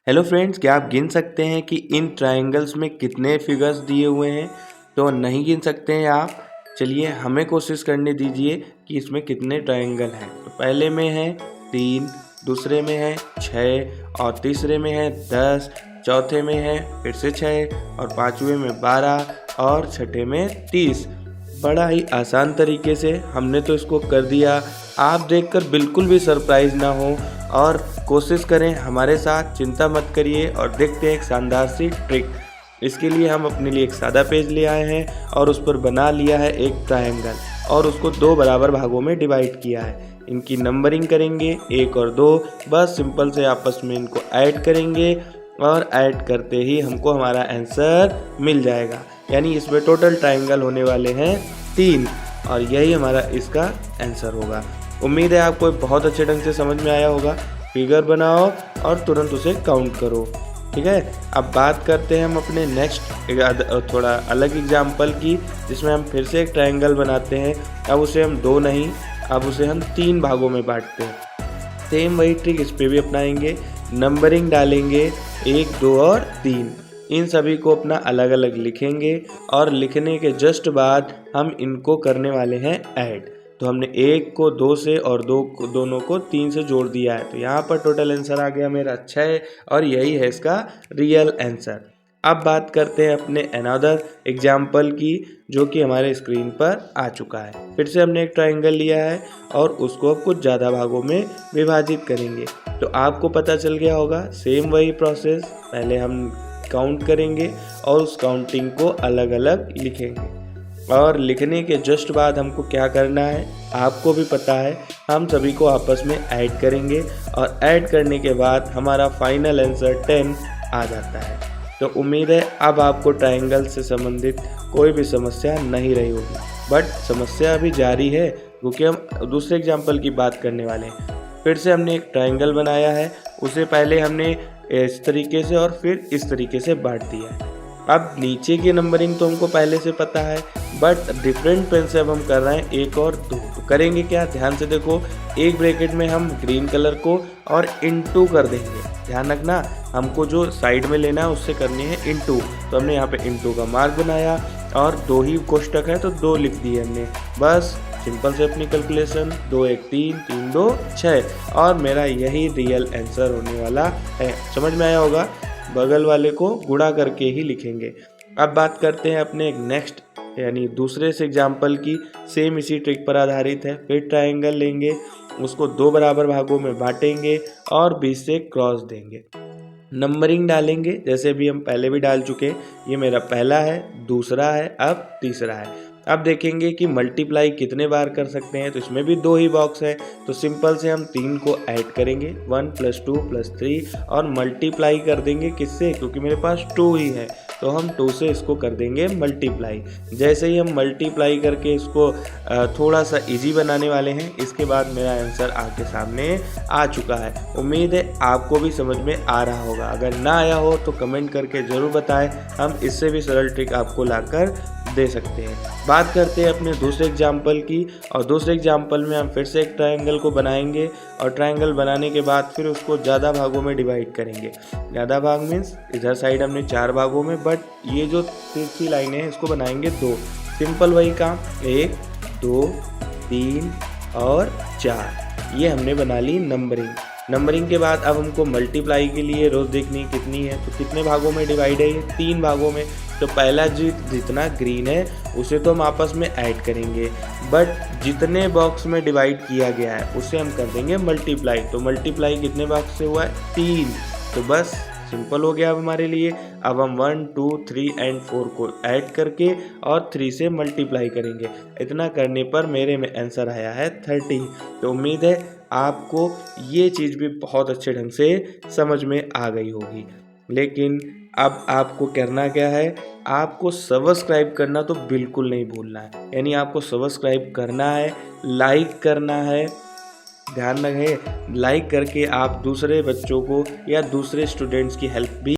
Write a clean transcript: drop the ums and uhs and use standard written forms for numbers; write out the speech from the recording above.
Hello friends, क्या आप गिन सकते हैं कि इन ट्रायंगल्स में कितने फिगर्स दिए हुए हैं? तो नहीं गिन सकते हैं आप? चलिए हमें कोशिश करने दीजिए कि इसमें कितने ट्रायंगल हैं। तो पहले में है 3, दूसरे में है 6 और तीसरे में है 10, चौथे में है फिर से 6 और पाँचवें में 12 और छठे में 30। बड़ा ही आसान तरीके से हमने तो इसको कर दिया। आप देखकर बिल्कुल भी सरप्राइज ना हो और कोशिश करें हमारे साथ, चिंता मत करिए और देखते हैं एक शानदार सी ट्रिक। इसके लिए हम अपने लिए एक सादा पेज ले आए हैं और उस पर बना लिया है एक ट्रायंगल और उसको 2 बराबर भागों में डिवाइड किया है। इनकी नंबरिंग करेंगे 1 और 2, बस सिंपल से आपस में इनको ऐड करेंगे और ऐड करते ही हमको हमारा आंसर मिल जाएगा। यानी इसमें टोटल ट्रायंगल होने वाले हैं 3 और यही हमारा इसका आंसर होगा। उम्मीद है आपको बहुत अच्छे ढंग से समझ में आया होगा। फिगर बनाओ और तुरंत उसे काउंट करो, ठीक है। अब बात करते हैं हम अपने नेक्स्ट थोड़ा अलग एग्जाम्पल की, जिसमें हम फिर से एक ट्रायंगल बनाते हैं। अब उसे हम 2 नहीं, अब उसे हम 3 भागों में बांटते हैं। सेम वही ट्रिक इस पर भी अपनाएंगे। नंबरिंग डालेंगे 1, 2 और 3। इन सभी को अपना अलग अलग लिखेंगे और लिखने के जस्ट बाद हम इनको करने वाले हैं ऐड। तो हमने 1 को 2 से और दोनों को 3 से जोड़ दिया है। तो यहाँ पर टोटल आंसर आ गया मेरा 6 और यही है इसका रियल आंसर। अब बात करते हैं अपने अनदर एग्जाम्पल की, जो कि हमारे स्क्रीन पर आ चुका है। फिर से हमने एक ट्रायंगल लिया है और उसको अब कुछ ज़्यादा भागों में विभाजित करेंगे। तो आपको पता चल गया होगा, सेम वही प्रोसेस। पहले हम काउंट करेंगे और उस काउंटिंग को अलग अलग लिखेंगे और लिखने के जस्ट बाद हमको क्या करना है आपको भी पता है। हम सभी को आपस में ऐड करेंगे और ऐड करने के बाद हमारा फाइनल आंसर 10 आ जाता है। तो उम्मीद है अब आपको ट्रायंगल से संबंधित कोई भी समस्या नहीं रही होगी, बट समस्या अभी जारी है क्योंकि हम दूसरे एग्जाम्पल की बात करने वाले हैं। फिर से हमने एक ट्रायंगल बनाया है, उसे पहले हमने इस तरीके से और फिर इस तरीके से बांट दिया है। अब नीचे की नंबरिंग तो हमको पहले से पता है, बट डिफरेंट पेन से अब हम कर रहे हैं 1 और 2। तो करेंगे क्या, ध्यान से देखो। एक ब्रैकेट में हम ग्रीन कलर को और इनटू कर देंगे। ध्यान रखना, हमको जो साइड में लेना है उससे करनी है इनटू। तो हमने यहाँ पे इनटू का मार्क बनाया और 2 ही कोष्टक है तो 2 लिख दिए हमने। बस सिंपल से अपनी कैलकुलेशन, 2 1 3, 3 2 6 और मेरा यही रियल आंसर होने वाला है। समझ में आया होगा। बगल वाले को गुणा करके ही लिखेंगे। अब बात करते हैं अपने एक नेक्स्ट यानी दूसरे से एग्जाम्पल की। सेम इसी ट्रिक पर आधारित है। फिर ट्रायंगल लेंगे, उसको 2 बराबर भागों में बांटेंगे और बीच से क्रॉस देंगे। नंबरिंग डालेंगे जैसे भी हम पहले भी डाल चुके। ये मेरा पहला है, दूसरा है, अब तीसरा है। अब देखेंगे कि मल्टीप्लाई कितने बार कर सकते हैं। तो इसमें भी 2 ही बॉक्स है, तो सिंपल से हम 3 को ऐड करेंगे, 1 + 2 + 3 और मल्टीप्लाई कर देंगे किससे, क्योंकि मेरे पास 2 ही है तो हम 2 से इसको कर देंगे मल्टीप्लाई। जैसे ही हम मल्टीप्लाई करके इसको थोड़ा सा इजी बनाने वाले हैं, इसके बाद मेरा आंसर आपके सामने आ चुका है। उम्मीद है आपको भी समझ में आ रहा होगा। अगर ना आया हो तो कमेंट करके ज़रूर बताएं, हम इससे भी सरल ट्रिक आपको लाकर दे सकते हैं। बात करते हैं अपने दूसरे एग्जाम्पल की, और दूसरे एग्जाम्पल में हम फिर से एक ट्रायंगल को बनाएंगे और ट्रायंगल बनाने के बाद फिर उसको ज़्यादा भागों में डिवाइड करेंगे। ज़्यादा भाग मीन्स इधर साइड हमने 4 भागों में, बट ये जो तिरछी लाइनें हैं इसको बनाएंगे 2। सिंपल वही काम, 1 2 3 और 4। ये हमने बना ली नंबरिंग के बाद अब हमको मल्टीप्लाई के लिए रोज देखनी कितनी है। तो कितने भागों में डिवाइड है, ये 3 भागों में। तो पहला जितना ग्रीन है उसे तो हम आपस में ऐड करेंगे, बट जितने बॉक्स में डिवाइड किया गया है उसे हम कर देंगे मल्टीप्लाई। तो मल्टीप्लाई कितने बॉक्स से हुआ है, 3। तो बस सिंपल हो गया अब हमारे लिए। अब हम 1 2 3 और 4 को ऐड करके और 3 से मल्टीप्लाई करेंगे। इतना करने पर मेरे में आंसर आया है 30। तो उम्मीद है आपको ये चीज़ भी बहुत अच्छे ढंग से समझ में आ गई होगी। लेकिन अब आपको करना क्या है, आपको सब्सक्राइब करना तो बिल्कुल नहीं भूलना है। यानी आपको सब्सक्राइब करना है, लाइक करना है। ध्यान रखें, लाइक करके आप दूसरे बच्चों को या दूसरे स्टूडेंट्स की हेल्प भी